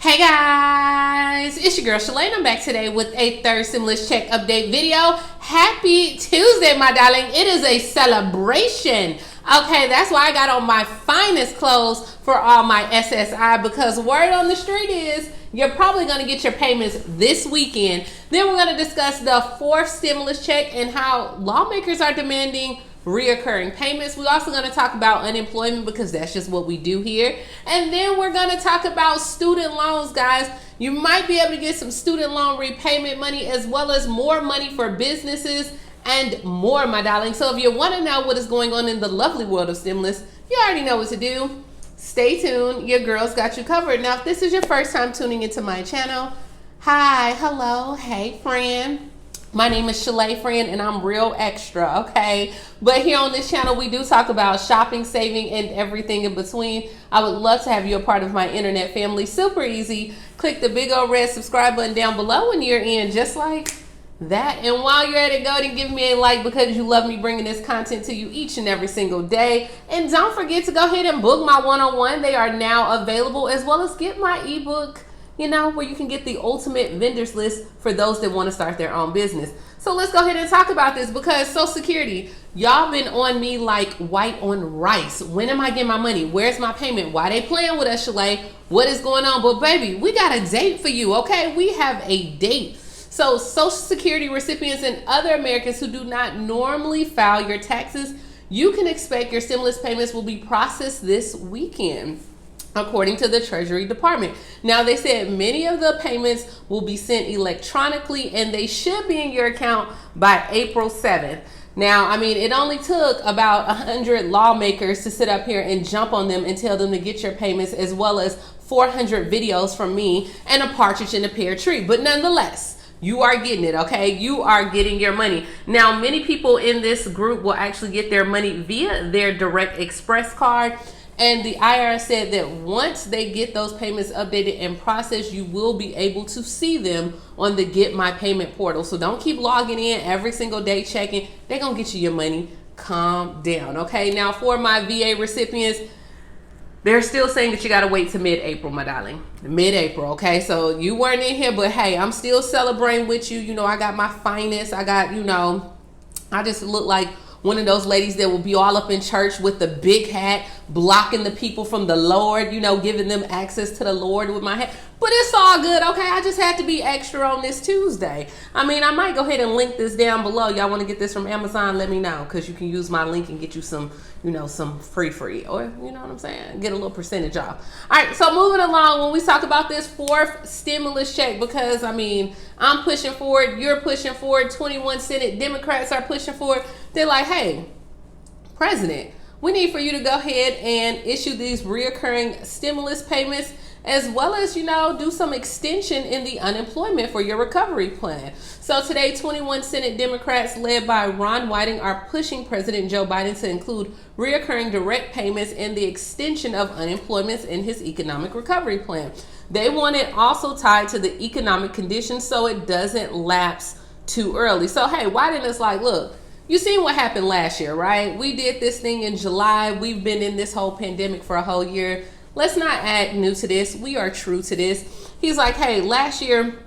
Hey guys, it's your girl Shalae and I'm back today with a third stimulus check update video. Happy Tuesday, my darling. It is a celebration. Okay, that's why I got on my finest clothes for all my SSI, because word on the street is you're probably going to get your payments this weekend. Then we're going to discuss the fourth stimulus check and how lawmakers are demanding reoccurring payments. We're also going to talk about unemployment because that's just what we do here. And then we're going to talk about student loans, guys. You might be able to get some student loan repayment money as well as more money for businesses and more, my darling. So if you want to know what is going on in the lovely world of stimulus, you already know what to do. Stay tuned. Your girl's got you covered. Now, if this is your first time tuning into my channel, hi, hello, hey, friend. My name is Shalae, friend, and I'm real extra, okay? But here on this channel, we do talk about shopping, saving, and everything in between. I would love to have you a part of my internet family. Super easy. Click the big old red subscribe button down below when you're in, just like that. And while you're at it, go and give me a like because you love me bringing this content to you each and every single day. And don't forget to go ahead and book my one-on-one. They are now available, as well as get my ebook, you know, where you can get the ultimate vendors list for those that want to start their own business. So let's go ahead and talk about this, because Social Security, y'all been on me like white on rice. When am I getting my money? Where's my payment? Why they playing with us, Shalae? What is going on? But baby, we got a date for you, okay? We have a date. So Social Security recipients and other Americans who do not normally file your taxes, you can expect your stimulus payments will be processed this weekend, according to the Treasury Department. Now, they said many of the payments will be sent electronically and they should be in your account by April 7th. Now, I mean, it only took about 100 lawmakers to sit up here and jump on them and tell them to get your payments, as well as 400 videos from me and a partridge in a pear tree. But nonetheless, you are getting it, okay? You are getting your money. Now, many people in this group will actually get their money via their Direct Express card. And the IRS said that once they get those payments updated and processed, you will be able to see them on the Get My Payment portal. So don't keep logging in every single day checking. They're going to get you your money. Calm down, okay? Now, for my VA recipients, they're still saying that you got to wait to mid-April, my darling. Mid-April, okay? So you weren't in here, but hey, I'm still celebrating with you. You know, I got my finest. I got, you know, I just look like one of those ladies that will be all up in church with the big hat, blocking the people from the Lord, you know, giving them access to the Lord with my hat. But it's all good, okay? I just had to be extra on this Tuesday. I mean, I might go ahead and link this down below. Y'all want to get this from Amazon? Let me know, because you can use my link and get you some, you know, some free, or you know what I'm saying? Get a little percentage off. All right, so moving along, when we talk about this fourth stimulus check, because, I mean, I'm pushing forward, you're pushing forward, 21 Senate Democrats are pushing forward. They're like, hey, President, we need for you to go ahead and issue these reoccurring stimulus payments, as well as, you know, do some extension in the unemployment for your recovery plan. So today, 21 Senate Democrats led by Ron Whiting are pushing President Joe Biden to include reoccurring direct payments and the extension of unemployment in his economic recovery plan. They want it also tied to the economic conditions so it doesn't lapse too early. So, hey, Whiting is like, look, you seen what happened last year, right? We did this thing in July. We've been in this whole pandemic for a whole year. Let's not act new to this. We are true to this. He's like, hey, last year,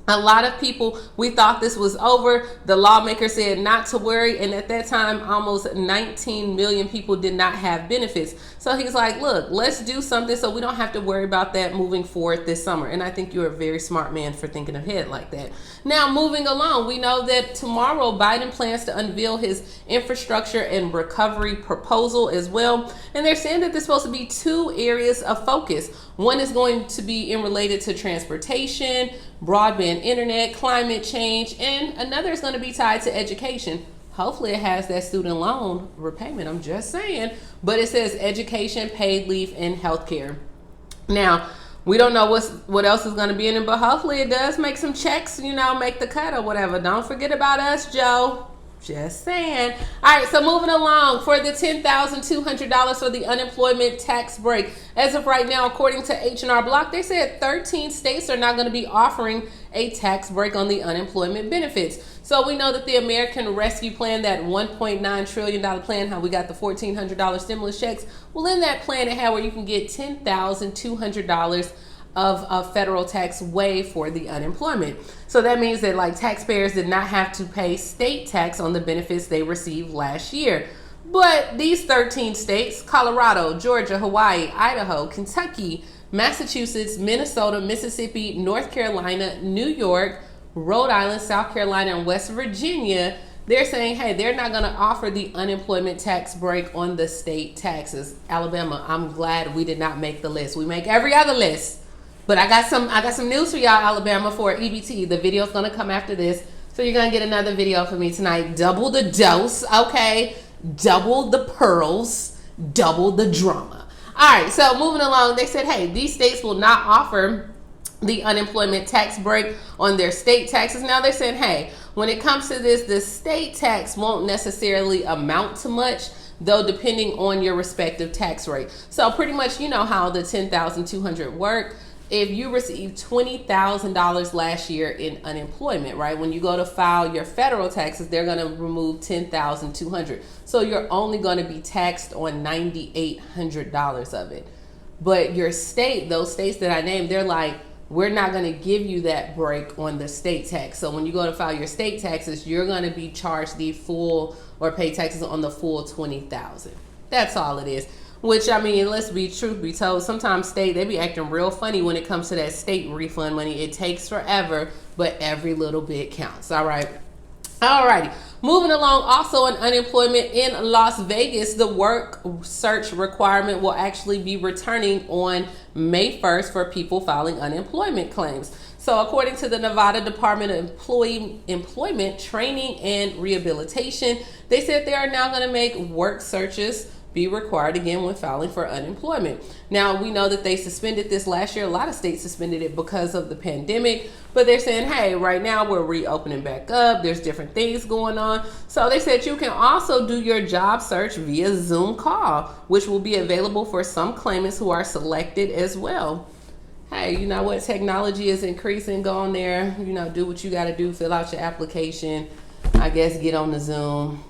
a lot of people, we thought this was over. The lawmaker said not to worry. And at that time, almost 19 million people did not have benefits. So he's like, look, let's do something so we don't have to worry about that moving forward this summer. And I think you're a very smart man for thinking ahead like that. Now, moving along, we know that tomorrow Biden plans to unveil his infrastructure and recovery proposal as well. And they're saying that there's supposed to be two areas of focus. One is going to be in related to transportation, broadband internet, climate change, and another is going to be tied to education. Hopefully it has that student loan repayment, I'm just saying. But it says education, paid leave, and healthcare. Now, we don't know what else is going to be in it, but hopefully it does make some checks, you know, make the cut or whatever. Don't forget about us, Joe. Just saying. All right, so moving along, for the $10,200 for the unemployment tax break. As of right now, according to H&R Block, they said 13 states are not going to be offering a tax break on the unemployment benefits. So we know that the American Rescue Plan, that $1.9 trillion plan, how we got the $1,400 stimulus checks, well, in that plan it had where you can get $10,200 of a federal tax waived for the unemployment. So that means that like taxpayers did not have to pay state tax on the benefits they received last year. But these 13 states, Colorado, Georgia, Hawaii, Idaho, Kentucky, Massachusetts, Minnesota, Mississippi, North Carolina, New York, Rhode Island, South Carolina, and West Virginia, they're saying, hey, they're not going to offer the unemployment tax break on the state taxes. Alabama, I'm glad we did not make the list. We make every other list. But I got some news for y'all, Alabama, for EBT. The video's going to come after this. So you're going to get another video from me tonight. Double the dose, okay? Double the pearls, double the drama. All right, so moving along, they said, hey, these states will not offer the unemployment tax break on their state taxes. Now they're saying, hey, when it comes to this, the state tax won't necessarily amount to much, though, depending on your respective tax rate. So pretty much, you know how the $10,200 work. If you received $20,000 last year in unemployment, right? When you go to file your federal taxes, they're going to remove $10,200. So you're only going to be taxed on $9,800 of it. But your state, those states that I named, they're like, we're not going to give you that break on the state tax. So when you go to file your state taxes, you're going to be charged the full or pay taxes on the full $20,000. That's all it is. Which, I mean, let's be truth be told, sometimes state, they be acting real funny when it comes to that state refund money. It takes forever, but every little bit counts. All right. Alrighty. Moving along, also in unemployment in Las Vegas, the work search requirement will actually be returning on May 1st for people filing unemployment claims. So according to the Nevada Department of Employment, Training, and Rehabilitation, they said they are now going to make work searches be required again when filing for unemployment. Now, we know that they suspended this last year. A lot of states suspended it because of the pandemic, but they're saying, hey, right now we're reopening back up. There's different things going on. So they said you can also do your job search via Zoom call, which will be available for some claimants who are selected as well. Hey, you know what? Technology is increasing. Go on there, you know, do what you got to do. Fill out your application. I guess get on the Zoom.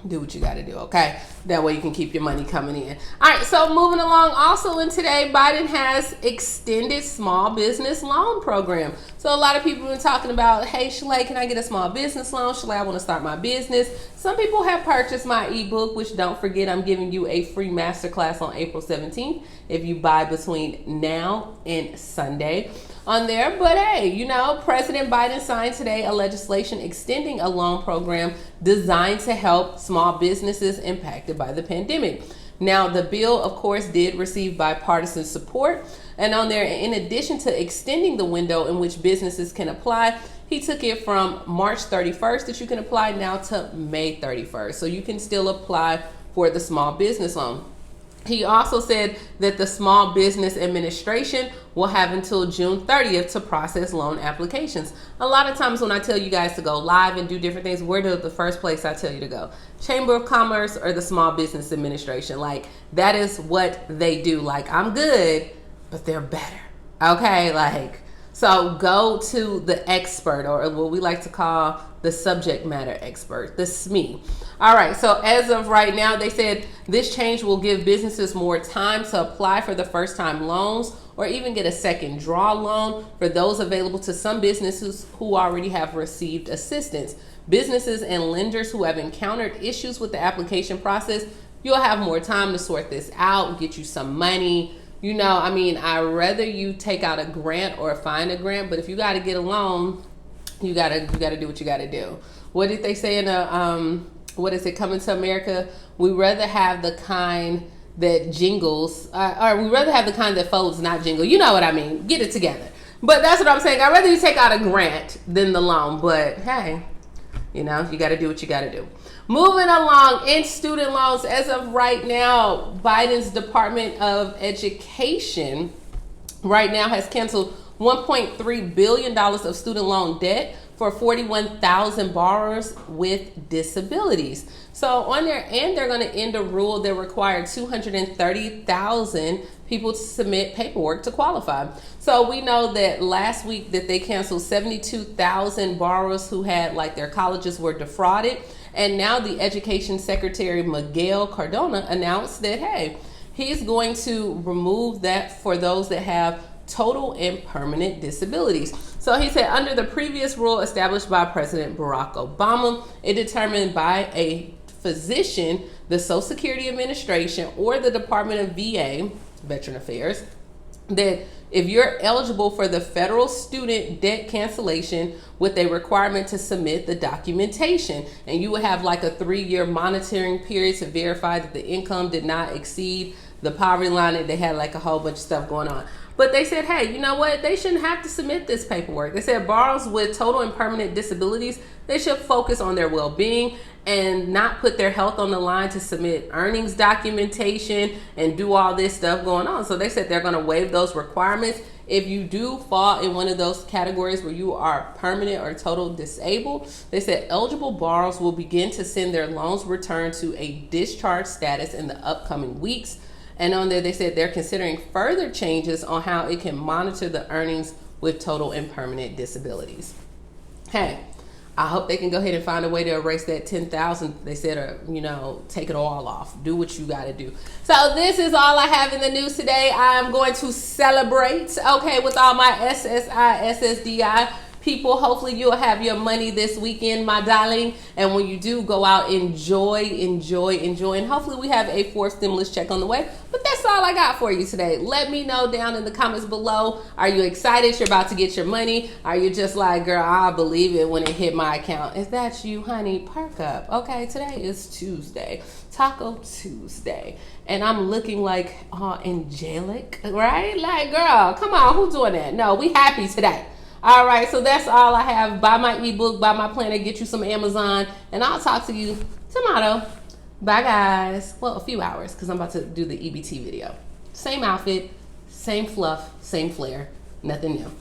Do what you got to do, okay? That way you can keep your money coming in. All right, so moving along, also in today, Biden has extended small business loan program. So a lot of people have been talking about, hey, Shalae, can I get a small business loan? Shalae, I want to start my business. Some people have purchased my ebook, which don't forget, I'm giving you a free masterclass on April 17th if you buy between now and Sunday on there. But hey, you know, President Biden signed today a legislation extending a loan program designed to help small businesses impacted by the pandemic. Now, the bill, of course, did receive bipartisan support. And on there, in addition to extending the window in which businesses can apply, he took it from March 31st that you can apply now to May 31st. So you can still apply for the small business loan. He also said that the Small Business Administration will have until June 30th to process loan applications. A lot of times when I tell you guys to go live and do different things, where does the first place I tell you to go? Chamber of Commerce or the Small Business Administration. Like, that is what they do. Like, I'm good, but they're better. Okay, like, so go to the expert, or what we like to call the subject matter expert, the SME. All right, so as of right now, they said this change will give businesses more time to apply for the first time loans or even get a second draw loan for those available to some businesses who already have received assistance. Businesses and lenders who have encountered issues with the application process, you'll have more time to sort this out, get you some money. You know, I mean, I'd rather you take out a grant or find a grant, but if you got to get a loan, you gotta do what you gotta do. What did they say in what is it, Coming to America? We rather have the kind that jingles, or we rather have the kind that folds, not jingle. You know what I mean? Get it together. But that's what I'm saying. I'd rather you take out a grant than the loan. But hey, you know, you gotta do what you gotta do. Moving along in student loans, as of right now, Biden's Department of Education right now has canceled $1.3 billion of student loan debt for 41,000 borrowers with disabilities. So on their end, they're going to end a rule that required 230,000 people to submit paperwork to qualify. So we know that last week that they canceled 72,000 borrowers who had, like, their colleges were defrauded. And now the Education Secretary Miguel Cardona announced that, hey, he's going to remove that for those that have total and permanent disabilities. So he said, under the previous rule established by President Barack Obama, it determined by a physician, the Social Security Administration, or the Department of VA, Veteran Affairs, that if you're eligible for the federal student debt cancellation with a requirement to submit the documentation, and you would have like a 3-year monitoring period to verify that the income did not exceed the poverty line, and they had like a whole bunch of stuff going on. But they said, hey, you know what? They shouldn't have to submit this paperwork. They said borrowers with total and permanent disabilities, they should focus on their well-being and not put their health on the line to submit earnings documentation and do all this stuff going on. So they said they're going to waive those requirements. If you do fall in one of those categories where you are permanent or total disabled, they said eligible borrowers will begin to send their loans return to a discharge status in the upcoming weeks. And on there, they said they're considering further changes on how it can monitor the earnings with total and permanent disabilities. Hey, I hope they can go ahead and find a way to erase that 10,000. They said, or, take it all off. Do what you got to do. So this is all I have in the news today. I'm going to celebrate, okay, with all my SSI, SSDI people. Hopefully you'll have your money this weekend, my darling. And when you do, go out, enjoy. And hopefully we have a 4th stimulus check on the way. But that's all I got for you today. Let me know down in the comments below. Are you excited you're about to get your money? Are you just like, girl, I'll believe it when it hit my account? Is that you, honey? Perk up. Okay, today is Tuesday. Taco Tuesday. And I'm looking like angelic, right? Like, girl, come on, who's doing that? No, we happy today. All right, so that's all I have. Buy my ebook, buy my planner, get you some Amazon, and I'll talk to you tomorrow. Bye, guys. Well, a few hours, because I'm about to do the EBT video. Same outfit, same fluff, same flair, nothing new.